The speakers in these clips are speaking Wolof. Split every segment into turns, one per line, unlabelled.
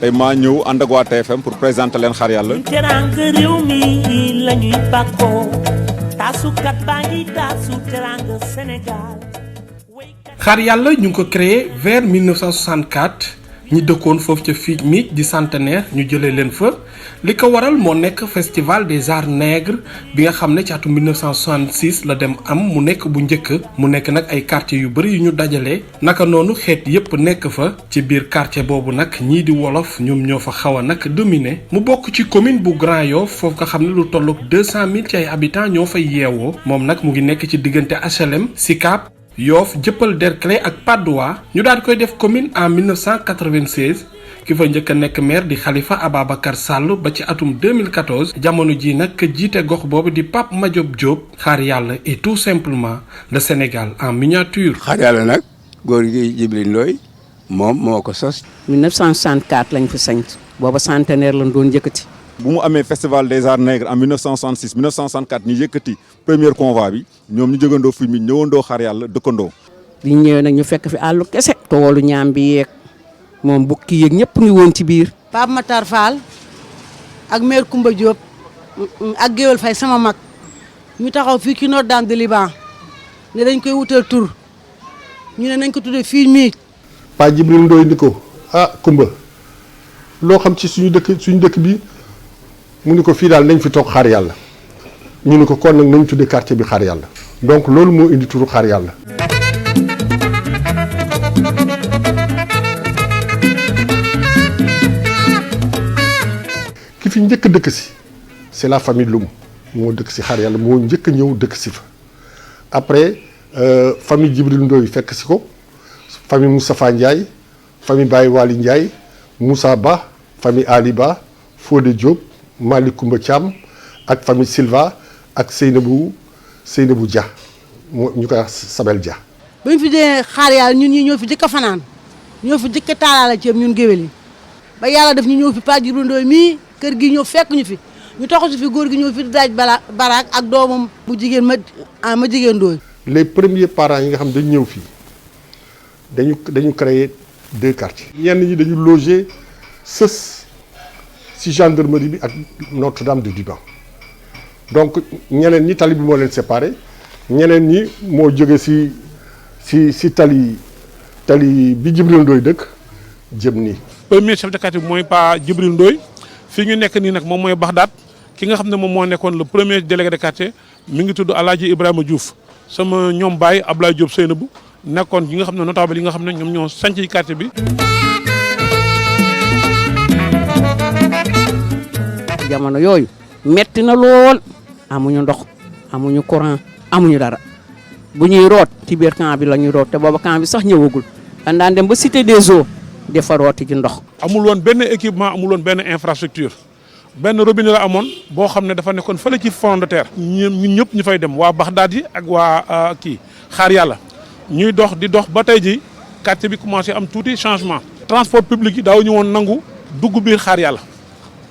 tey maa ñëw ànd ak waa TFM pour présenter leen xar yàlla.
teranga réew mi la ñuy bàkkoo taasukat baa ngi taasu teranga Sénégal.
xar yàlla ñu ngi ko créé vers 1964 ñi dëkkoon foofu ca Fij mi di centenaire ñu jëlee leen fa li ko waral moo nekk festival des arts nègres bi nga xam ne ci atum 1966 la dem am mu nekk bu njëkk mu nekk nag ay quartiers yu bëri yu ñu dajale naka noonu xeet yépp nekk fa ci biir quartier boobu nag ñii di wolof ñoom ñoo fa xaw a nag dominé mu bokk ci commune bu Grand Yoff foofu nga xam ne lu tollook 200 000 ci ay habitants ñoo fay yeewoo moom nag mu ngi nekk ci diggante HLM Sicap Yoff Jëppal Derklé ak Patte d'Oie ñu daal di koy def commune en 1996 ki fa njëkk a nekk maire di Khalifa Ababacar Sall ba ci atum 2014 jamono ji nag jiite gox boobu di Pape Madiop Diop xaar yàlla et tout simplement le Sénégal en miniature.
xaar yàlla nag góor gi Djibril Ndoye moom moo ko sos.
1964 lañ fi sañ booba centenaire lañ doon yëkkati.
bu mu amee festival des arts nègres en 1966 1964 ñu yëkkati premier convoi bi ñoom ñu jógandoo fi mi ñëwandoo xaar yàlla dëkkandoo.
bi ñu ñëwee nag ñu fekk fi àllu kese. toolu ñaam bi yeeg moom bukki yeeg ñëpp ngi woon ci biir.
Pape Matar Fall ak maire Koumba Diop ak Géwél Faye sama mag ñu taxaw fii ci Notre-Dame de Liban ne dañ koy wutal tur ñu ne nañ ko tuddee fii mii.
Pa Djibril Ndoye ni ko Koumba loo xam ci suñu dëkk bi. mu ni ko fii daal nañ fi toog xaar yàlla ñu ni ko kon nag nañ tuddee quartier bi xaar yàlla donc loolu moo indi turu xaar yàlla. ki fi njëkk dëkk si c'est la famille Loum moo dëkk si xaar yàlla moo njëkk ñëw dëkk si fa après famille Djibril Ndoye fekk si ko famille Moustapha Ndiaye famille Baye Wali Ndiaye Moussa Ba famille Ali Ba Fodé Diop. Malick Koumba Thiam ak famille Silva ak Seynabou Dia ñu koy wax Sabel Dia.
ba ñu fi dee xaar yàlla ñun ñii ñoo fi jëkk a fanaan ñoo fi jëkk a taalaala ceeb ñun géwél yi ba yàlla def ñu ñëw fi Pa Djibril Ndoye mii kër gi ñëw fekk ñu fi ñu taxu si fi góor gi ñëw fi daaj baraak ak doomam bu jigéen ma jigéen Ndoye.
les premiers parents yi nga xam dañu ñëw fii dañu créer 2 quartiers. ñenn ñi dañu loger sës. ci gendarmerie bi ak Notre-Dame de Liban donc ñeneen ñi tali bi moo leen séparé ñeneen ñi moo jóge ci tali bi Djibril Ndoye dëkk jëm nii.
premier chef de quartier bi mooy Pa Djibril Ndoye fii ñu nekk nii nag moom mooy Baxdaat ki nga xam ne moom moo nekkoon le premier délégué de quartier mi ngi tudd Alaaji Ibrahima Diouf sama ñoom Baye Ablaye Diop Seynabou nekkoon yi nga xam ne notable yi nga xam ne ñoom ñoo sanc ci quartier bi.
jamono yooyu metti na lool amuñu ndox amuñu courant amuñu dara bu ñuy root ci biir camp bi la ñuy root te booba camp bi sax ñëwagul dañ daan dem ba cité des eaux defa rooti ci ndox.
amul woon benn équipement amul woon benn infrastructure benn robinet la amoon boo xam ne dafa nekkoon fële ci front de terre. ñun ñëpp ñu fay dem waa Baxdaad yi ak waa xaar yàlla ñuy dox di dox ba tey ji quartier bi commencé am tuuti changement. transport public yi daaw ñu woon nangu dugg biir xaar yàlla.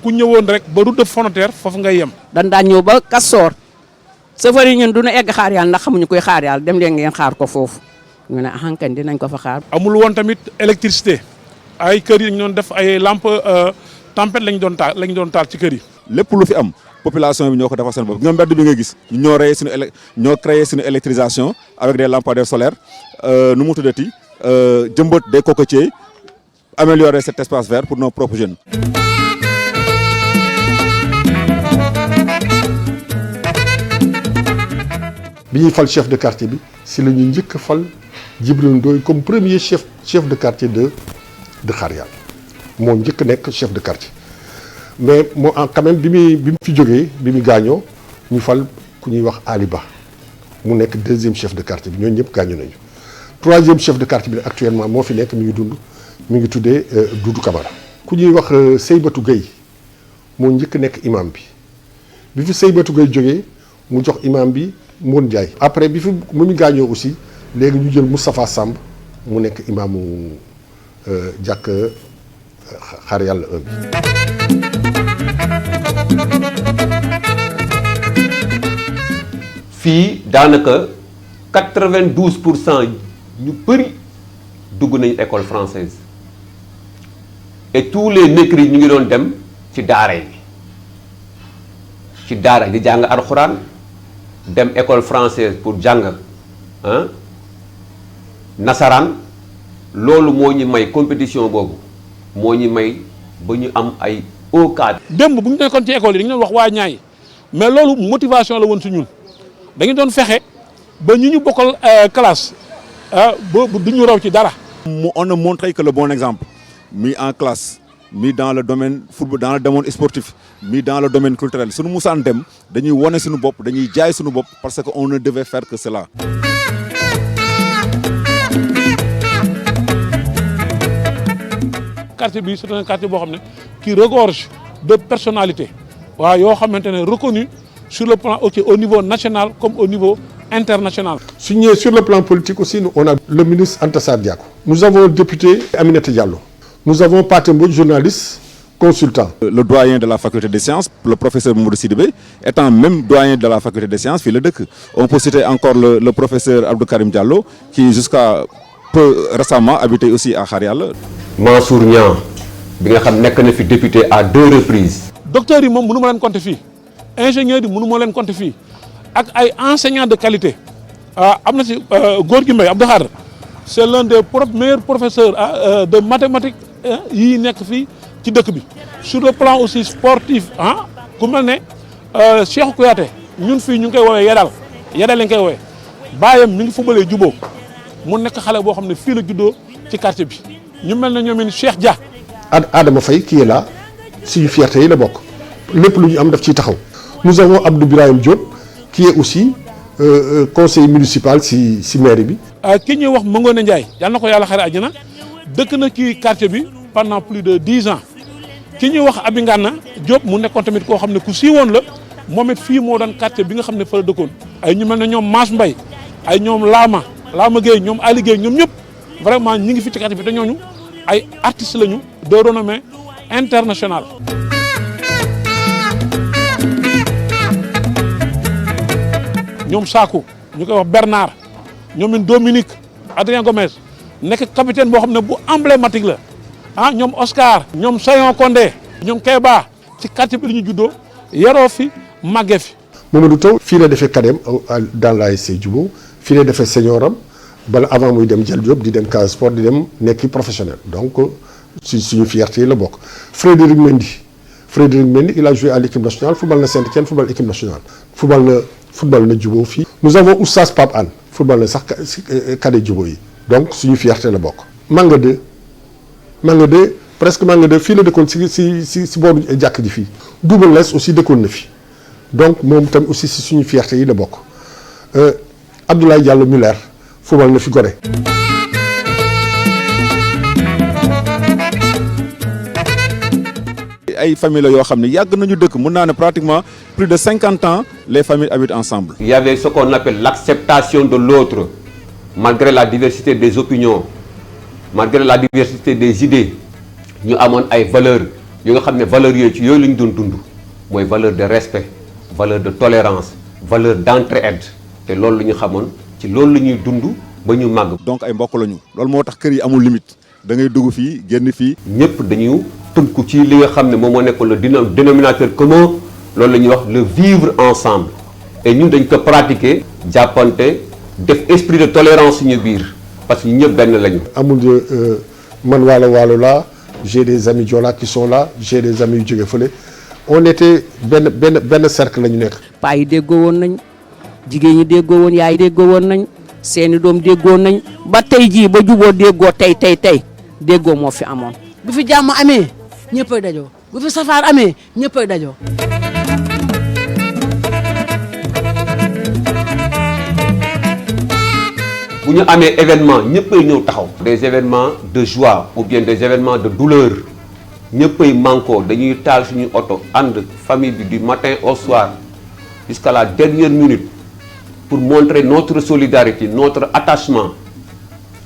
ku ñëwoon rek ba route de frontière foofu ngay yem.
dañ daan ñëw ba Kastoor chauffeur yi ñun du ñu egg xaar yàlla ndax xamuñu koy xaar yàlla dem leen ngeen xaar ko foofu ñu ne ahankan dinañ ko fa xaar.
amul woon tamit électricité ay kër yi ñu doon def ay lampe tempête lañ doon taal ci kër yi.
lépp lu fi am population bi ñoo ko defar seen bopp. ñoom mbedd bi nga gis ñoo créé suñu électrisation avec des lampadaires solaires nu mu tuddati jëmbat des cocotiers améliorer cet espace vert pour nos propres jeunes.
bi ñuy fal chef de quartier bi si la ñu njëkk a fal Djibril Ndoye comme premier chef de quartier de xaar yàlla moo njëkk nekk chef de quartier mais moo quand même bi mu fi jógee bi mu gaañoo ñu fal ku ñuy wax Ali Ba mu nekk 2e chef de quartier bi ñooñu ñëpp gaañu nañu 3e chef de quartier bi actuellement moo fi nekk mi ngi dund mi ngi tuddee Doudou Camara ku ñuy wax Seybatou Gueye moo njëkk nekk imam bi fi Seybatou Gueye jógee mu jox imam bi Moon Ndiaye après bi fi mu gaañoo aussi léegi ñu jël Moustapha Samb mu nekk imaamu jàkk xaar yàlla bi.
fii daanaka 92% ñu bëri dugg nañu école française et tous les mercredis ñu ngi doon dem ci daara yi di jàng alxuraan dem école française pour jàng nasaraan. loolu moo ñu may compétition boobu moo ñu may ba ñu am ay haut cadre.
démb bu ñu nekkoon ci école yi dañu doon wax waa ñaay mais loolu motivation la woon si ñun dañu doon fexe ba ñu bokkal classe ba du ñu raw ci dara.
On a montré que le bon exemple mis en classe mis dans le domaine football dans le domaine sportif mis dans le domaine culturel suñu musaan dem dañuy wone suñu bopp dañuy jaay suñu bopp parce que on ne devait faire que cela.
quartier bi c'est un quartier boo xam ne qui regorge de personnalités waaw yoo xamante ne reconnu sur le plan au niveau national comme au niveau international.
Sur le plan politique aussi, on a le ministre Anta Sarr Diack. Nous avons le député Aminata Diallo. Nous avons Pathé Mbodj, journaliste, consultant.
Le doyen de la faculté des sciences, le professeur Mamadou Sidibé, étant même doyen de la faculté des sciences, on peut citer encore le professeur Abdou Karim Diallo, qui jusqu'à peu récemment habitait aussi à Kharial.
Mansour Niang, bi nga xam nekk na fi député à 2 reprises.
docteur yi moom mënu ma leen compter fii ingénieur yi mënu ma leen compter fii ak ay enseignants de qualité am na si góor gi Mbaye Abdou Khadre c'est l'un des meilleurs professeurs de mathématiques yi nekk fii ci dëkk bi. sur le plan aussi sportif ku mel ne Cheikh Kouyaté ñun fii ñu ngi koy woowee Yedal lañ koy woowee baayam mi ngi fubalee jubóo mu nekk xale boo xam ne fii la juddoo ci quartier bi ñu mel ne ñoom it Cheikh Dia.
Adama Faye qui est là suñu fierté yi la bokk lépp lu ñu am daf ciy taxaw. Nous avons Abdou Birahim Diop qui est aussi conseiller municipal si mairie bi.
ki ñuy wax Mangone Ndiaye yal na ko yàlla xare àjjana dëkk na ci quartier bi pendant plus de 10 ans ki ñuy wax Abi Ngana Diop mu nekkoon tamit koo xam ne ku siiwoon la moom it fii moo doon quartier bi nga xam ne fa la dëkkoon. ay ñu mel ne ñoom Mass Mbaye ay ñoom Lama Gueye ñoom Ali Gueye ñoom ñëpp vraiment ñi ngi fi ci quartier bi te ñooñu ay artistes lañu de renommée internationale. ñoom Sakou ñu koy wax Bernard ñoom Dominique Adrien Gomes nekk capitaine boo xam ne bu emblématique la ñoom Oscar ñoom Sayon Condé ñoom Keba ci quartier bi la ñu juddoo yaroo fi màggee fi.
Mamadou Taw fii la defee kadem dans l'ASC Djubo fii la defee senioram bala avant muy dem Jël Diop di dem Casa Sport di dem nekki professionnel donc suñu fierté la bokk. Frédéric Mendy il a joué à l'équipe nationale football na Saint-Étienne football équipe nationale football na Djubo fii. Nous avons Oustaz Pape Anne football na sax cadet Djubo yi donc suñu fierté la bokk. Manga 2 presque Manga 2 fii la dëkkoon si booru jàkk ji fii. Double Less aussi dëkkoon na fi donc moom tam aussi si suñu fierté yi la bokk. Abdoulaye Diallo Muller football na fi Gorée.
ay famille la yoo xam ne yàgg nañu dëkk mën naa ne pratiquement plus de 50 ans les familles habitent ensemble.
Il y avait ce qu'on appelle l'acceptation de l'autre malgré la diversité des opinions malgré la diversité des idées ñu amoon ay valeurs yu nga xam ne valeurs yooyu ci yooyu la ñu doon dund mooy valeur de respect valeur de tolérance valeur d'entraide te loolu la ñu xamoon ci loolu la ñuy dund ba ñu màgg.
donc ay mbokk lañu loolu moo tax kër yi amul limite da ngay dugg fii génn fii.
ñëpp dañu tënku ci li nga xam ne moom moo nekkoon le dénominateur commun loolu la ñuy wax le vivre ensemble et ñun dañ ko pratiquer jàppante def esprit de tolérance suñu biir parce que ñu ñëpp benn lañu.
amul man waalo la j'ai des amis Joola qui sont là j'ai des amis yu jóge fële on était benn cercle la ñu nekk.
paa yi déggoo woon nañ jigéen ñi déggoo woon yaay déggoo woon nañ seeni doom déggoo nañ ba tey jii ba juboo déggoo tey déggoo moo fi amoon.
bu fi jàmm amee ñëppay dajoo bu fi safaar amee ñëppay dajoo.
bu ñu amee événement ñëppay ñëw taxaw. des événements de joie ou bien des événements de douleur ñëppay mànkoo dañuy taal suñu oto ànd famille bi du matin au soir jusqu'à la dernière minute pour montrer notre solidarité notre attachement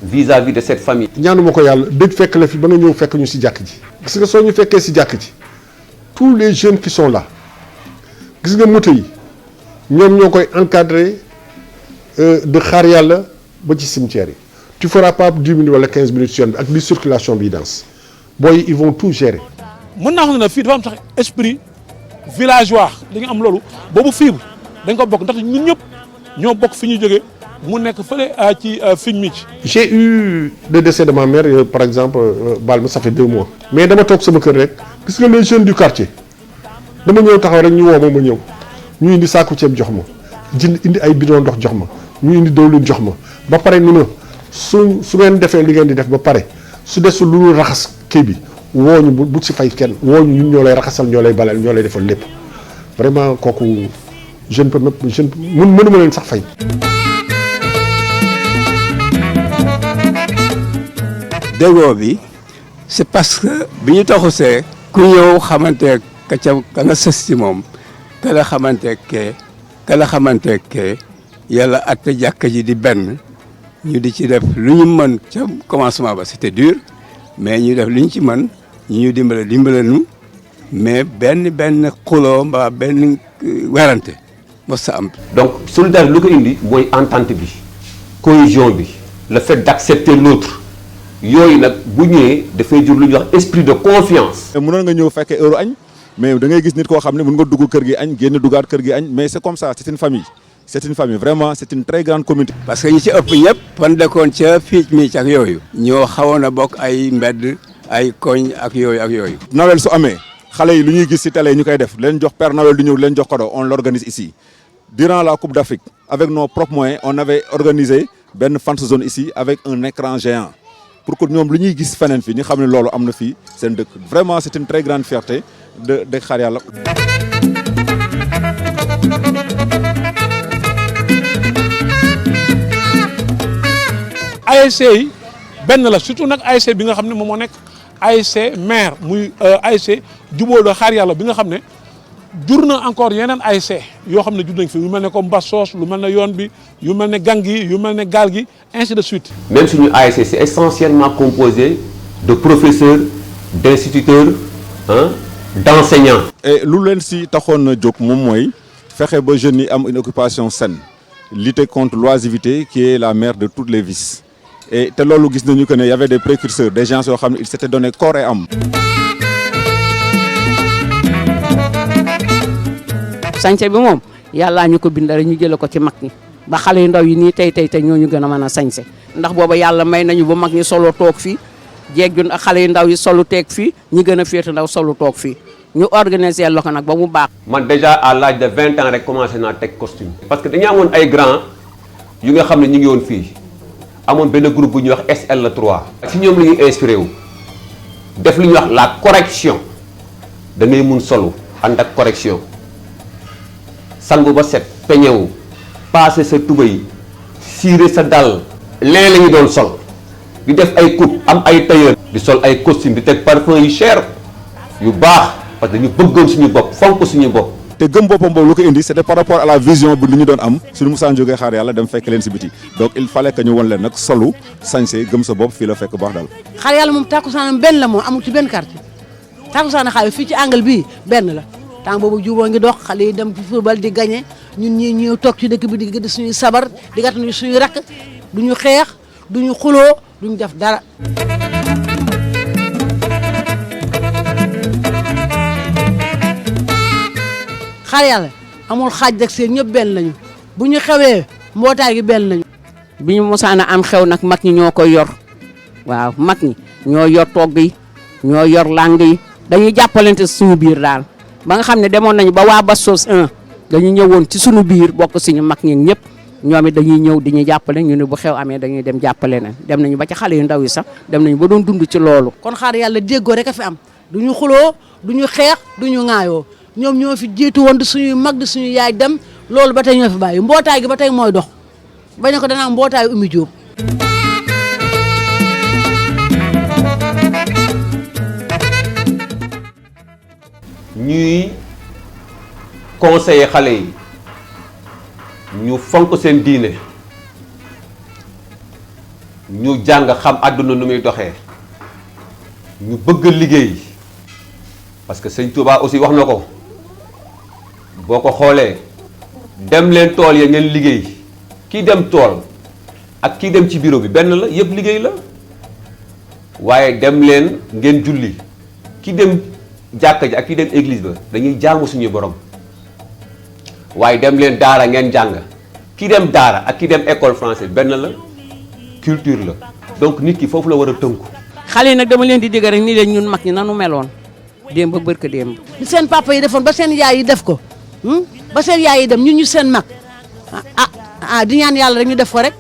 vis-à-vis de cette famille.
ñaanuma ko yàlla dëj fekk la fi ba nga ñëw fekk ñu si jàkk ji. gis nga soo ñu fekkee si jàkk ji tous les jeunes qui sont là gis nga moto yi ñoom ñoo koy encadrer de xaar yàlla ba ci cimetière yi tu feras pas 10 minutes wala 15 minutes yoon bi ak li circulation bi dense booy ils vont tout gérer.
mën naa xam ne fii dafa am sax esprit villageois li nga am loolu boobu fibre dañ ko bokk ndax ñun ñëpp ñoo bokk fi ñu jógee mu nekk fële ci Figg Micc.
J'ai eu le décès de ma mère par exemple baal ma ça fait 2 mois. mais dama toog sama kër rek gis nga les jeunes du quartier dama ñëw taxaw rek ñu woo ma ñëw ñu indi saaku ceeb jox ma indi ay bidon ndox jox ma ñu indi dawlin jox ma ba pare ni ma su ngeen defee li ngeen di def ba pare su desul lu raxas kii bi woo ñu bu si fay kenn woo ñu ñun ñoo lay raxasal ñoo lay balal ñoo lay defal lépp vraiment kooku je ne peux même mënuma leen sax fay.
déggoo bi c'est parce que bi ñu taxusee ku ñëw xamante ka nga sës ci moom ka la xamante kee yàlla ak jàkka ji di benn ñu di ci def lu ñu mën ca commencement ba c'était dur mais ñu def lu ñu ci mën ñu dimbale nu mais benn xuloo mbaa benn werante mos sa am.
donc solidarité lu ko indi mooy entente bi cohésion bi le fait d'accepter l'autre yooyu nag bu ñëwee dafay jur lu ñuy wax esprit de confiance.
mënoon nga ñëw fekkee heure añ mais da ngay gis nit koo xam ne mën nga dugg kër gi añ génn duggaat kër gi añ mais c'est comme ça c'est une famille vraiment c'est une très grande communauté.
parce que ñi ci ëpp ñëpp fan dëkkoon ca Figg Micc ak yooyu. ñoo xawoon a bokk ay mbedd ay koñ ak yooyu.
Noël su amee xale yi lu ñuy gis ci télé ñu koy def leen jox Père Noël du ñëw leen jox cadeau on l'organise ici durant la Coupe d'Afrique avec nos propres moyens on avait organisé benn fan zone ici avec un écran géant. pour que ñoom lu ñuy gis feneen fi ñu xam ne loolu am na fii seen dëkk vraiment c'est une très grande fierté de Xaar Yàlla.
ASC yi benn la surtout nag ASC bi nga xam ne moom moo nekk ASC maire muy ASC jubóo la Xaar Yàlla bi nga xam ne jur na encore yeneen ASC yoo xam ne jur nañ fi yu mel ne comme Mbassoos lu mel ne yoon bi yu mel ne gang gi yu mel ne gaal gi ainsi de suite.
même suñu ASC c'est essentiellement composé de professeurs d'instituteurs d'enseignants.
et lu leen si taxoon na jóg moom mooy fexe ba jeunes yi am une occupation saine lutter contre l'oisiveté qui est la mère de toutes les vices et te loolu gis nañu que ne y avait des précurseurs des gens yoo xam ne ils s'étaient donné corps et âme.
sañse bi moom yàllaa ñu ko bindal ñu jële ko ci mag ñi ba xale yu ndaw yi nii tey ñoo ñu gën a mën a sañse ndax booba yàlla may nañu ba mag ñi solo toog fii jeeg ju xale yu ndaw yi solu teeg fii ñi gën a féete ndaw solu toog fii ñu organiser la ko nag ba mu baax.
man déjà à l'âge de 20 ans rek commencé naa teg costume. parce que dañu amoon ay grands yu nga xam ne ñu ngi woon fii amoon benn groupe bu ñuy wax SL3. si ñoom la ñuy inspiré wu def lu ñuy wax la correction da ngay mun solu ànd ak correction. sangu ba set peñewu passé sa tubéy siire sa dàll leen la ñu doon sol di def ay coupe am ay tailleur di sol ay costume di teg parfum yu cher yu baax parce que dañu bëggoon suñu bopp fonk suñu bopp.
te gëm boppam boobu lu ko indi c'était par rapport à la vision bi li ñu doon am suñu musaan jógee Xaar Yàlla dem fekk leen si biti donc il fallait que ñu won leen nag solu sañse gëm sa bopp fii la fekk baax daal.
Xaar Yàlla moom takkusaanam benn la moom amul ci benn quartier takkusaana xaar fii ci angle bii benn la. temps boobu juboo ngi dox xale yi dem football di gagné ñun ñii ñëw toog ci dëkk bi di gëdd suñuy sabar di gàtt suñuy rakk duñu xeex duñu xuloo duñu def dara. Xaar Yàlla amul xaaj ak seen ñëpp benn lañu bu ñu xewee mbootaay gi benn lañu.
bi ñu mosaan a am xew nag mag ñi ñoo koy yor waaw mag ñi ñoo yor togg yi ñoo yor lang yi dañuy jàppalante suñu biir daal. ba nga xam ne demoon nañu ba waa Bassos 1 dañu ñëwoon ci suñu biir bokk suñu mag ñi ñëpp ñoom it dañuy ñëw di ñu jàppale ñu ne bu xew amee dañuy dem jàppale leen dem nañu ba ci xale yu ndaw yi sax dem nañu ba doon dund ci loolu.
kon Xaar Yàlla déggoo rek a fi am du ñu xuloo du ñu xeex du ñu ŋaayoo ñoom ñoo fi jiitu woon di suñuy mag di suñu yaay dem loolu ba tey ñoo fi bàyyi mbootaay gi ba tey mooy dox bañ ko dana am mbootaayu Oumy Diop.
ñuy conseiller xale yi ñu fonk seen diine ñu jàng xam àdduna nu muy doxee ñu bëgg liggéey parce que sëñ Touba aussi wax na ko boo ko xoolee dem leen tool ya ngeen liggéey kii dem tool ak kii dem ci bureau bi benn la yëpp liggéey la waaye dem leen ngeen julli ki dem jàkka ji ak ki dem église ba dañuy jaamu suñuy borom waaye dem leen daara ngeen jàng ki dem daara ak ki dem école française benn la culture la donc nit ki foofu la war a tënku.
xale yi nag dama leen di digg rek ni leen ñun mag ñi nanu meloon démb ba bërka démb.
li seen papa yi defoon ba seen yaay yi def ko ba seen yaay yi dem ñun ñu seen mag di ñaan yàlla rek ñu def ko rek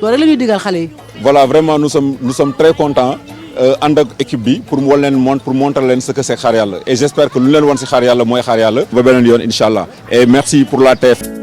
loolu rek la ñuy digal xale yi.
Voilà, vraiment nous sommes très contents ànd ak équipe bi pour montrer leen ce que c'est Xaar Yàlla et j'espère que lu leen won ci Xaar Yàlla mooy Xaar Yàlla ba beneen yoon incha allah et merci pour la TF.